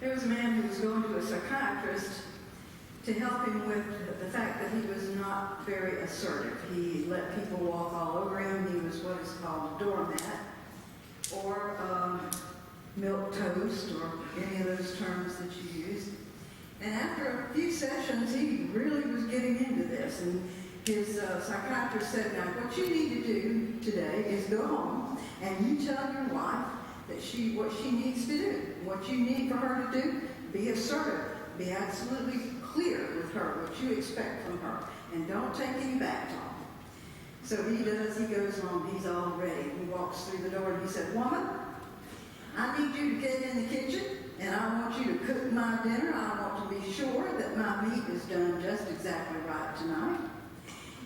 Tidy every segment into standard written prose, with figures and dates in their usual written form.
There was a man who was going to a psychiatrist to help him with the fact that he was not very assertive. He let people walk all over him. He was what is called a doormat, or milk toast, or any of those terms that you use. And after a few sessions, he really was getting into this. And his psychiatrist said, now what you need to do today is go home and you tell your wife that what she needs to do. What you need for her to do, be assertive. Be absolutely clear with her what you expect from her. And don't take any back talk. So he goes home, he's all ready. He walks through the door and he said, woman, I need you to get in the kitchen and I want you to cook my dinner. I want to be sure that my meat is done just exactly right tonight.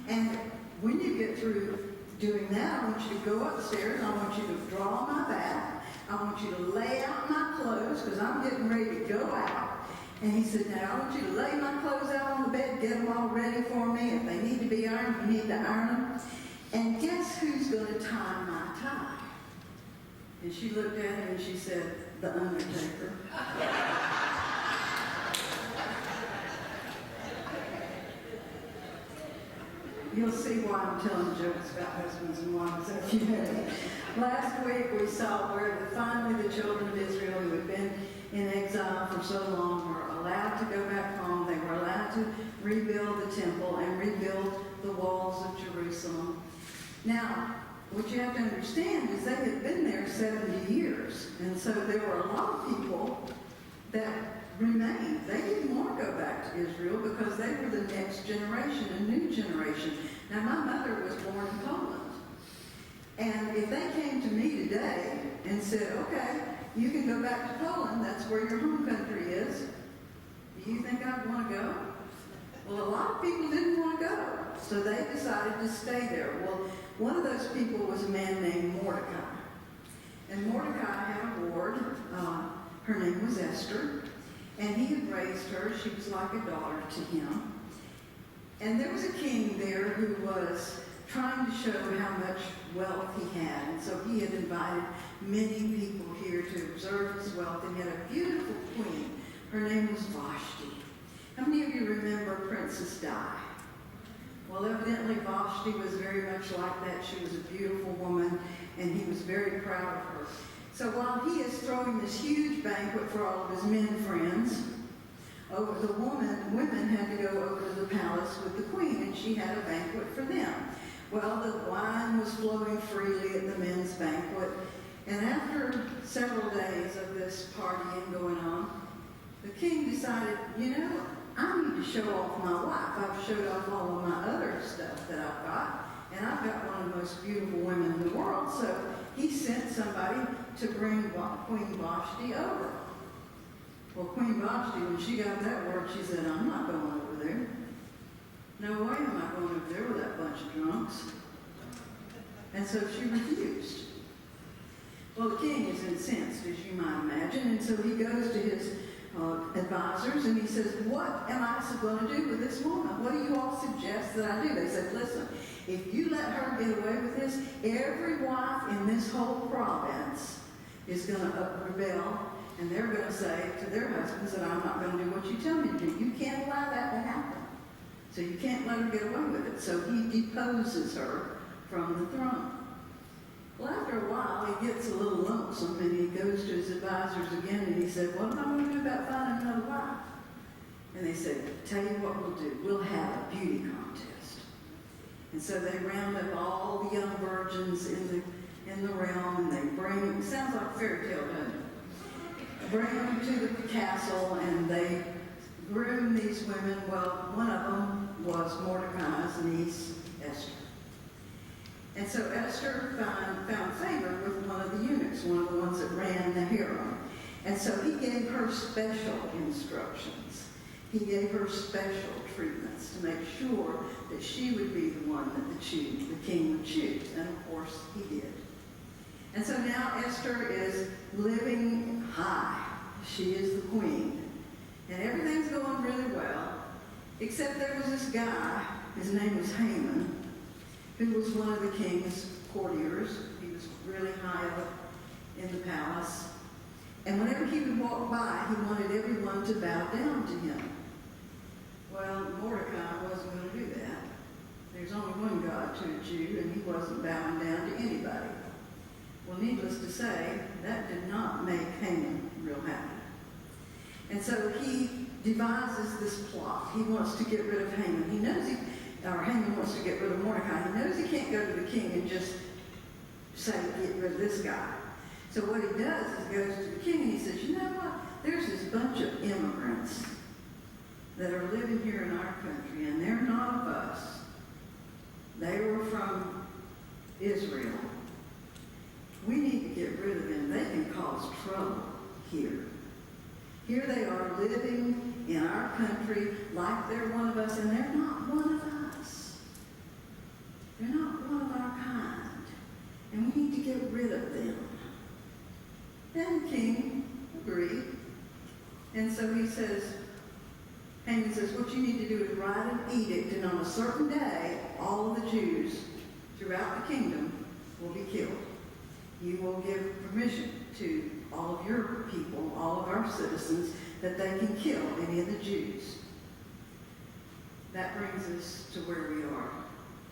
And when you get through doing that, I want you to go upstairs. I want you to draw my bath. I want you to lay out my clothes because I'm getting ready to go out. And he said, now I want you to lay my clothes out on the bed, get them all ready for me. If they need to be ironed, you need to iron them. And guess who's going to tie my tie? And she looked at him and she said, the Undertaker. You'll see why I'm telling jokes about husbands and wives in a few minutes. Last week we saw where finally the children of Israel who had been in exile for so long were allowed to go back home. They were allowed to rebuild the temple and rebuild the walls of Jerusalem. Now, what you have to understand is they had been there 70 years. And so there were a lot of people that remained. They didn't want to go back to Israel because they were the next generation, a new generation. Now, my mother was born in Poland. And if they came to me today and said, okay, you can go back to Poland, that's where your home country is, do you think I'd want to go? Well, a lot of people didn't want to go, so they decided to stay there. Well, one of those people was a man named Mordecai. And Mordecai had a ward. Her name was Esther. And he had raised her. She was like a daughter to him. And there was a king there who was trying to show how much wealth he had. And so he had invited many people here to observe his wealth. And he had a beautiful queen. Her name was Vashti. How many of you remember Princess Di? Well, evidently Vashti was very much like that. She was a beautiful woman, and he was very proud of her. So while he is throwing this huge banquet for all of his men friends, the women had to go over to the palace with the queen, and she had a banquet for them. Well, the wine was flowing freely at the men's banquet, and after several days of this partying going on, the king decided, I need to show off my wife. I've showed off all of my other stuff that I've got, and I've got one of the most beautiful women in the world. So he sent somebody to bring Queen Vashti over. Well, Queen Vashti, when she got that word, she said, I'm not going over there. No way am I going over there with that bunch of drunks. And so she refused. Well, the king is incensed, as you might imagine, and so he goes to his advisors and he says, what am I going to do with this woman? What do you all suggest that I do? They said, listen, if you let her get away with this, every wife in this whole province is going to rebel, and they're going to say to their husbands that I'm not going to do what you tell me to do. You can't allow that to happen. So you can't let her get away with it. So he deposes her from the throne. Well, after a while, he gets a little lonesome, and he goes to his advisors again, and he said, what am I going to do about finding another wife? And they said, tell you what we'll do. We'll have a beauty contest. And so they round up all the young virgins in the realm, and they bring, it sounds like a fairy tale, doesn't it? Bring them to the castle, and they groom these women. Well, one of them was Mordecai's niece, Esther. And so Esther found favor with one of the eunuchs, one of the ones that ran the harem. And so he gave her special instructions. He gave her special treatments to make sure that she would be the one that the king would choose. And of course, he did. And so now Esther is living high. She is the queen. And everything's going really well, except there was this guy, his name was Haman, who was one of the king's courtiers. He was really high up in the palace. And whenever he would walk by, he wanted everyone to bow down to him. Well, Mordecai wasn't going to do that. There's only one God to a Jew, and he wasn't bowing down to anybody. Well, needless to say, that did not make Haman real happy. And so he devises this plot. He wants to get rid of Haman. He knows Haman wants to get rid of Mordecai. He knows he can't go to the king and just say, get rid of this guy. So what he does is goes to the king and he says, you know what? There's this bunch of immigrants that are living here in our country, and they're not of us. They were from Israel. We need to get rid of them. They can cause trouble here. Here they are living in our country like they're one of us, and they're not one of us. They're not one of our kind. And we need to get rid of them. And the king agreed. And so he says, Haman says, what you need to do is write an edict, and on a certain day, all of the Jews throughout the kingdom will be killed. You will give permission to all of your people, all of our citizens, that they can kill any of the Jews. That brings us to where we are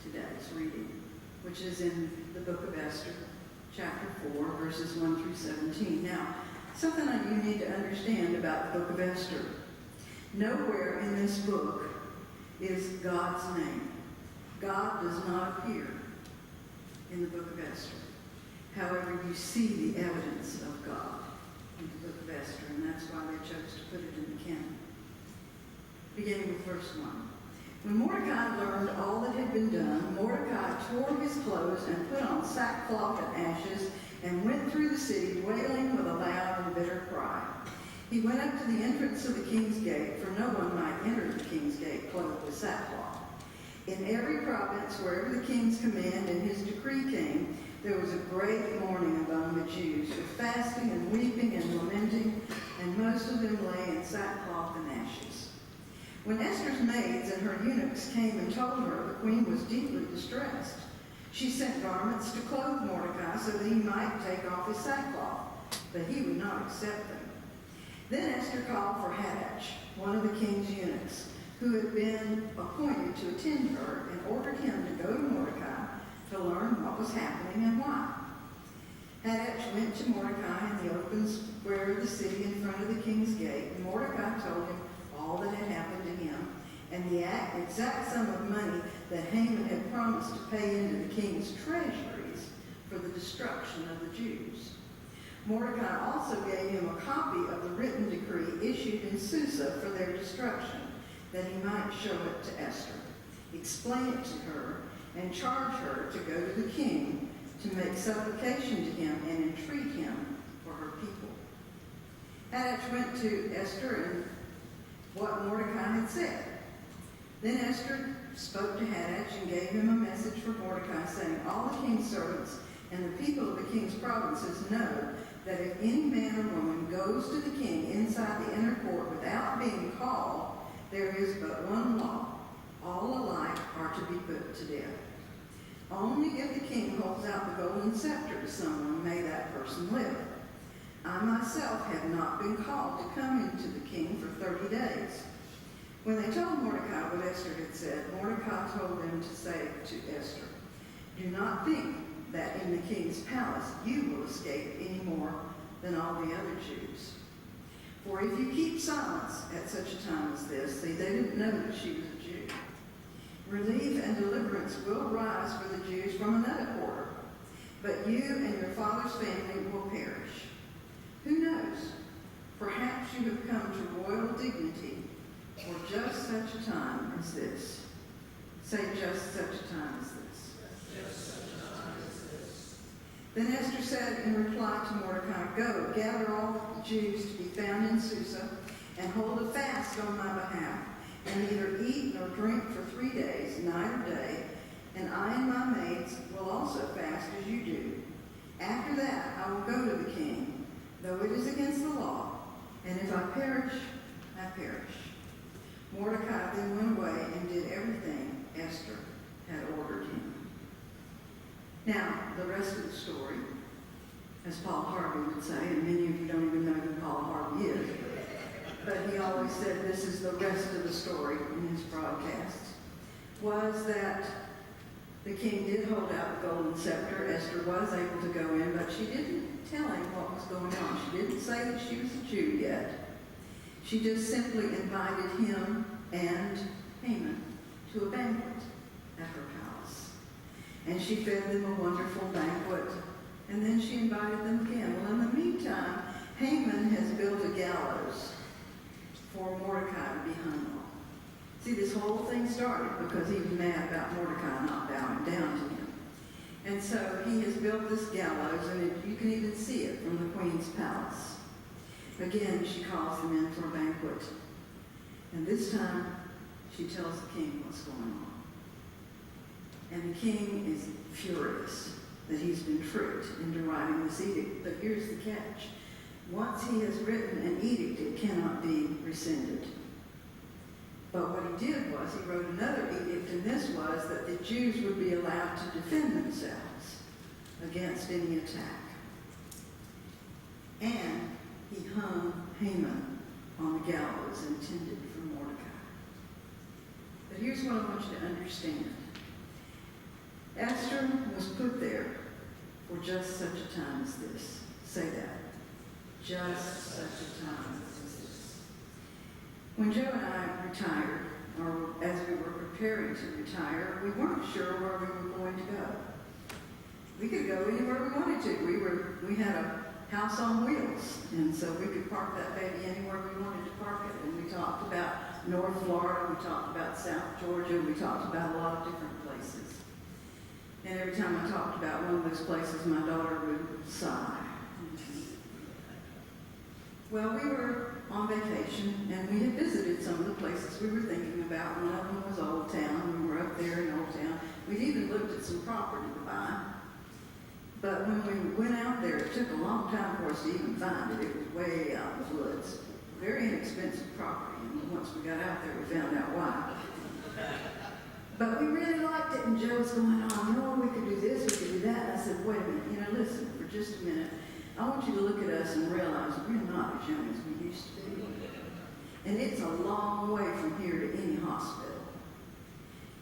today's reading, which is in the book of Esther, chapter 4, verses 1 through 17. Now, something that you need to understand about the book of Esther. Nowhere in this book is God's name. God does not appear in the book of Esther. However, you see the evidence of God in the book of Esther, and that's why they chose to put it in the canon. Beginning with verse 1. When Mordecai learned all that had been done, Mordecai tore his clothes and put on sackcloth and ashes and went through the city, wailing with a loud and bitter cry. He went up to the entrance of the king's gate, for no one might enter the king's gate clothed with sackcloth. In every province, wherever the king's command and his decree came, there was a great mourning among the Jews, with fasting and weeping and lamenting, and most of them lay in sackcloth and ashes. When Esther's maids and her eunuchs came and told her the queen was deeply distressed, she sent garments to clothe Mordecai so that he might take off his sackcloth, but he would not accept them. Then Esther called for Hadach, one of the king's eunuchs, who had been appointed to attend her, and ordered him to go to Mordecai to learn what was happening and why. Hadach went to Mordecai in the open square of the city in front of the king's gate, and Mordecai told him all that had happened to him, and the exact sum of money that Haman had promised to pay into the king's treasuries for the destruction of the Jews. Mordecai also gave him a copy of the written decree issued in Susa for their destruction, that he might show it to Esther, explain it to her, and charge her to go to the king to make supplication to him and entreat him for her people. Hadach went to Esther and what Mordecai had said. Then Esther spoke to Hadach and gave him a message for Mordecai, saying, all the king's servants and the people of the king's provinces know that if any man or woman goes to the king inside the inner court without being called, there is but one law. All alike are to be put to death. Only if the king holds out the golden scepter to someone may that person live. I myself have not been called to come into the king for 30 days. When they told Mordecai what Esther had said, Mordecai told them to say to Esther, do not think that in the king's palace you will escape any more than all the other Jews. For if you keep silence at such a time as this, see, they didn't know that she was a Jew. Relief and deliverance will rise for the Jews from another quarter, but you and your father's family will perish. Who knows? Perhaps you have come to royal dignity for just such a time as this. Say, just such a time as this. Just such a time as this. Then Esther said in reply to Mordecai, go, gather all the Jews to be found in Susa, and hold a fast on my behalf, and neither eat nor drink for 3 days, night or day, and I and my maids will also fast as you do. After that I will go to the king, though it is against the law, and if I perish, I perish. Mordecai then went away and did everything Esther had ordered him. Now, the rest of the story, as Paul Harvey would say, and many of you don't even know who but he always said this is the rest of the story in his broadcasts, was that the king did hold out the golden scepter. Esther was able to go in, but she didn't tell him what was going on. She didn't say that she was a Jew yet. She just simply invited him and Haman to a banquet at her palace. And she fed them a wonderful banquet, and then she invited them again. Well, in the meantime, Haman has built a gallows for Mordecai to be hung on. See, this whole thing started because he was mad about Mordecai not bowing down to him. And so he has built this gallows, and you can even see it from the queen's palace. Again, she calls them in for a banquet. And this time, she tells the king what's going on. And the king is furious that he's been tricked into writing this edict. But here's the catch. Once he has written an edict, it cannot be rescinded. But what he did was he wrote another edict, and this was that the Jews would be allowed to defend themselves against any attack. And he hung Haman on the gallows intended for Mordecai. But here's what I want you to understand. Esther was put there for just such a time as this. Say that. Just such a time as this. When Joe and I retired, or as we were preparing to retire, we weren't sure where we were going to go. We could go anywhere we wanted to. We had a house on wheels, and so we could park that baby anywhere we wanted to park it. And we talked about North Florida, we talked about South Georgia, we talked about a lot of different places. And every time I talked about one of those places, my daughter would sigh. Well, we were on vacation, and we had visited some of the places we were thinking about. One of them was Old Town. We were up there in Old Town. We'd even looked at some property to buy. But when we went out there, it took a long time for us to even find it. It was way out in the woods. Very inexpensive property. And once we got out there, we found out why. But we really liked it, and Joe was going on, no, we could do this, we could do that. And I said, wait a minute, listen, for just a minute. I want you to look at us and realize we're not as young as we used to be. And it's a long way from here to any hospital.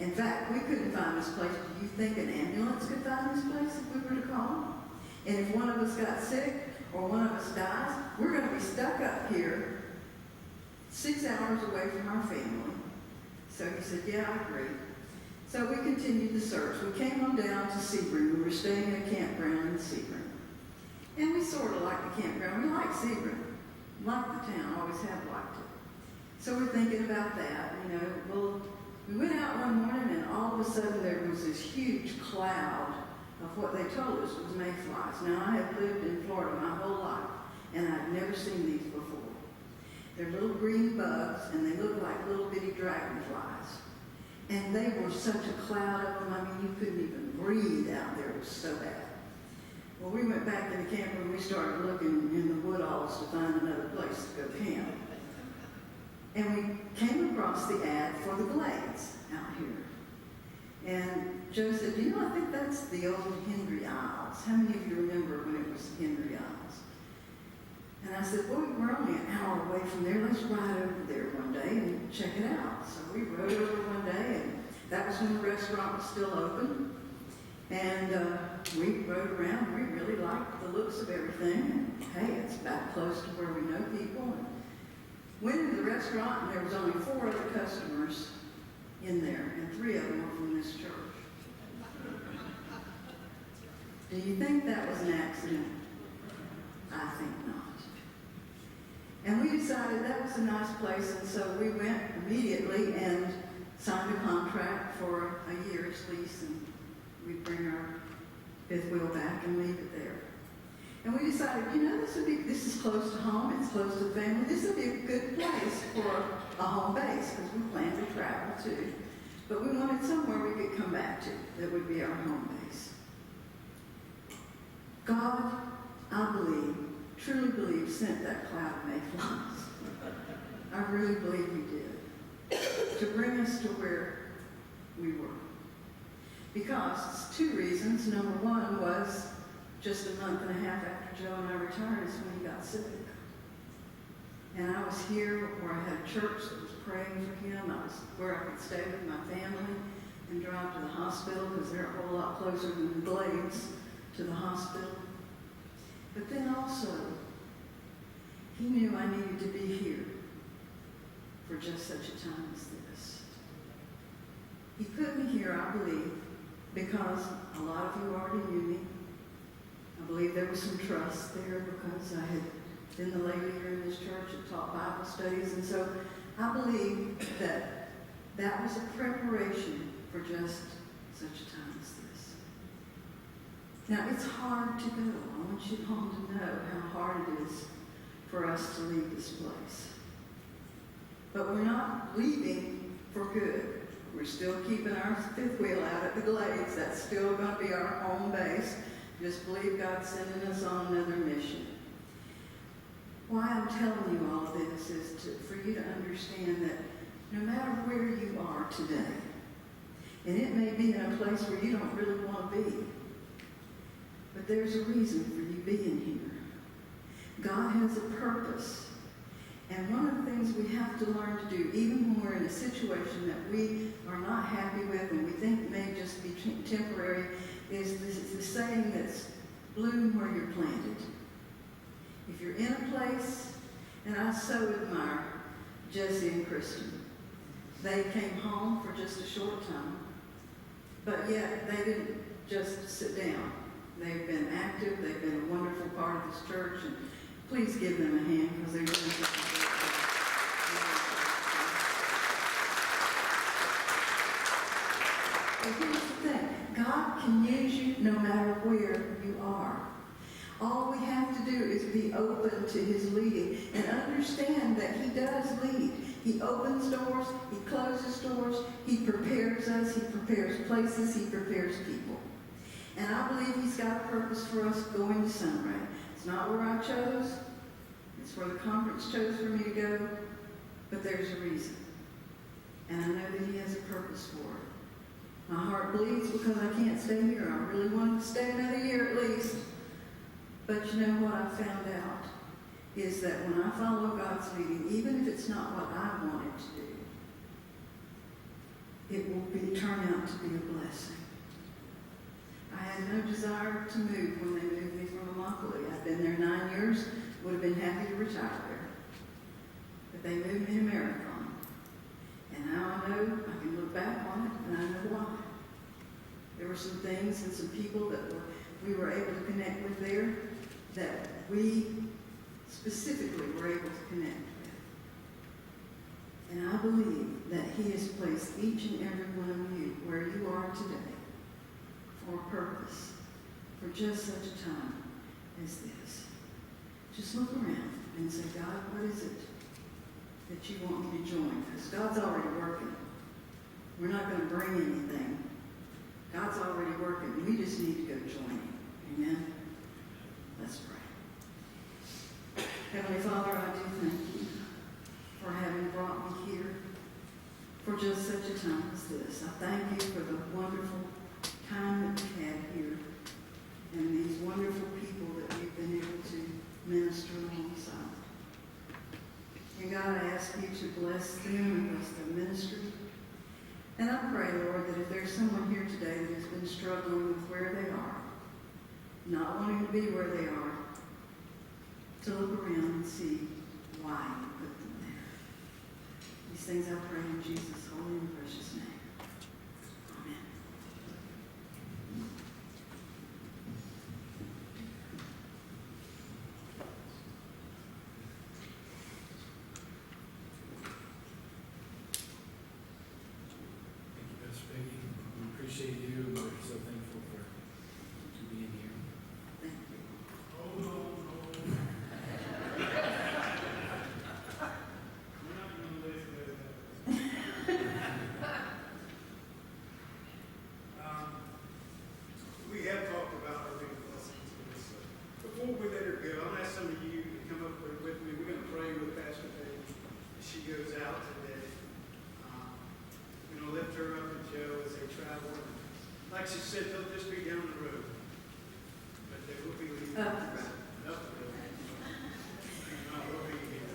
In fact, we couldn't find this place. Do you think an ambulance could find this place if we were to call? And if one of us got sick or one of us dies, we're going to be stuck up here 6 hours away from our family. So he said, yeah, I agree. So we continued the search. We came on down to Sebring. We were staying in a campground in Sebring. And we sort of liked the campground. We liked Sebring. Liked the town. Always have liked it. So we're thinking about that. Well, we went out one morning, and all of a sudden there was this huge cloud of what they told us was mayflies. Now, I have lived in Florida my whole life, and I've never seen these before. They're little green bugs, and they look like little bitty dragonflies. And they were such a cloud of them, you couldn't even breathe out there. It was so bad. Well, we went back in the camper, and we started looking in the woodalls to find another place to go camp. And we came across the ad for the Glades out here. And Joe said, I think that's the old Henry Isles. How many of you remember when it was Henry Isles? And I said, well, we're only an hour away from there. Let's ride over there one day and check it out. So we rode over one day, and that was when the restaurant was still open. And we rode around. We really liked the looks of everything. And hey, it's about close to where we know people. And went into the restaurant, and there was only 4 other customers in there, and 3 of them were from this church. Do you think that was an accident? I think not. And we decided that was a nice place, and so we went immediately and signed a contract for a year's lease, and we'd bring our 5th wheel back and leave it there. And we decided, this is close to home, it's close to the family, this would be a good place for a home base, because we planned to travel too. But we wanted somewhere we could come back to that would be our home base. God, I believe, truly believe, sent that cloud of mayflies. I really believe he did, to bring us to where we were. Because 2 reasons. Number 1 was just a month and a half after Joe and I retired is when he got sick. And I was here where I had a church that was praying for him. I was where I could stay with my family and drive to the hospital because they're a whole lot closer than the Glades to the hospital. But then also, he knew I needed to be here for just such a time as this. He put me here, I believe, because a lot of you already knew me. I believe there was some trust there because I had been the lay leader in this church and taught Bible studies. And so I believe that that was a preparation for just such a time as this. Now, it's hard to go. I want you all to know how hard it is for us to leave this place. But we're not leaving for good. We're still keeping our fifth wheel out at the Glades. That's still going to be our home base. Just believe God's sending us on another mission. Why I'm telling you all this is for you to understand that no matter where you are today, and it may be in a place where you don't really want to be, but there's a reason for you being here. God has a purpose. And one of the things we have to learn to do, even when we're in a situation that we are not happy with and we think may just be temporary, is the saying that's bloom where you're planted. If you're in a place, and I so admire Jesse and Kristen. They came home for just a short time, but yet they didn't just sit down. They've been active. They've been a wonderful part of this church, and please give them a hand because they're doing such a great job. But here's the thing. God can use you no matter where you are. All we have to do is be open to his leading and understand that he does lead. He opens doors, he closes doors, he prepares us, he prepares places, he prepares people. And I believe he's got a purpose for us going to Sunray. It's not where I chose, it's where the conference chose for me to go, but there's a reason. And I know that he has a purpose for it. My heart bleeds because I can't stay here. I really wanted to stay another year at least. But you know what I found out is that when I follow God's leading, even if it's not what I wanted to do, it will turn out to be a blessing. I had no desire to move when they moved me from Immokalee. I'd been there 9 years, would have been happy to retire there. But they moved me to Marathon. And now I know, I can look back on it, and I know why. There were some things and some people that we were able to connect with there that we specifically were able to connect with. And I believe that he has placed each and every one of you where you are today for a purpose, for just such a time as this. Just look around and say, God, what is it that you want me to join? Because God's already working. We're not going to bring anything. God's already working. We just need to go join him. Amen? Let's pray. Heavenly Father, I do thank you for having brought me here for just such a time as this. I thank you for the wonderful time that we've had here and these wonderful people that we've been able to minister alongside. And God, I ask you to bless them and bless their ministry. And I pray, Lord, that if there's someone here today that has been struggling with where they are, not wanting to be where they are, to look around and see why you put them there. These things I pray in Jesus' holy and precious name. Amen. Thank you, Pastor Peggy. We appreciate you. We're so thankful for you being here. Thank you. We have talked about our big blessings. Before we let her go, I'll ask some of you to come up with me. We're going to pray with Pastor Peggy as she goes out today. We're going to lift her up and Joe as they travel. Like she said, they'll just be down the road. But they will be leaving. Up the road. Up the road. No, we'll be here.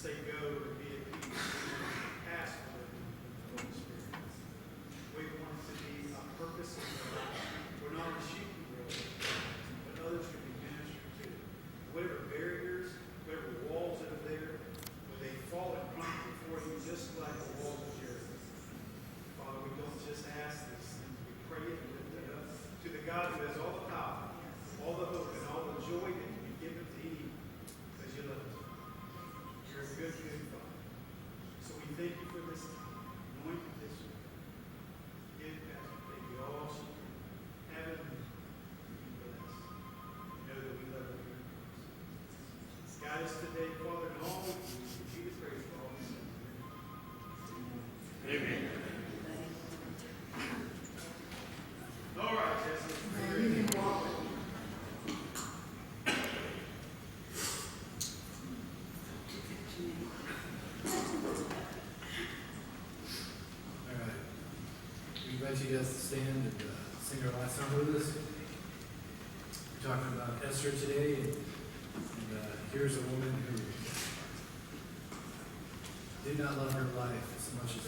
say go and be at peace. We want to pass on the Holy Spirit. We want it to be a purpose in our life. We're not a sheep world, but others can be ministered to. Whatever barriers, whatever walls that are there, when they fall and crumble before you, just like the walls of Jericho. Father, we don't just ask these things, we pray it and lift it up to the God who has all the power, all the hope, and all the joy that can be given to any because you love us. You're a good, good Father. So we thank you for this time. Anoint this one. Give Pastor Peggy all she can. Have it and be blessed. Know that we love her very much. Guide us today, Father, and all we do. We give you praise for all this. Amen. All right, Jesse. Now you can walk with me. All right. We invite you guys to stand and sing our last song with us. We're talking about Esther today, and here's a woman who did not love her life as much as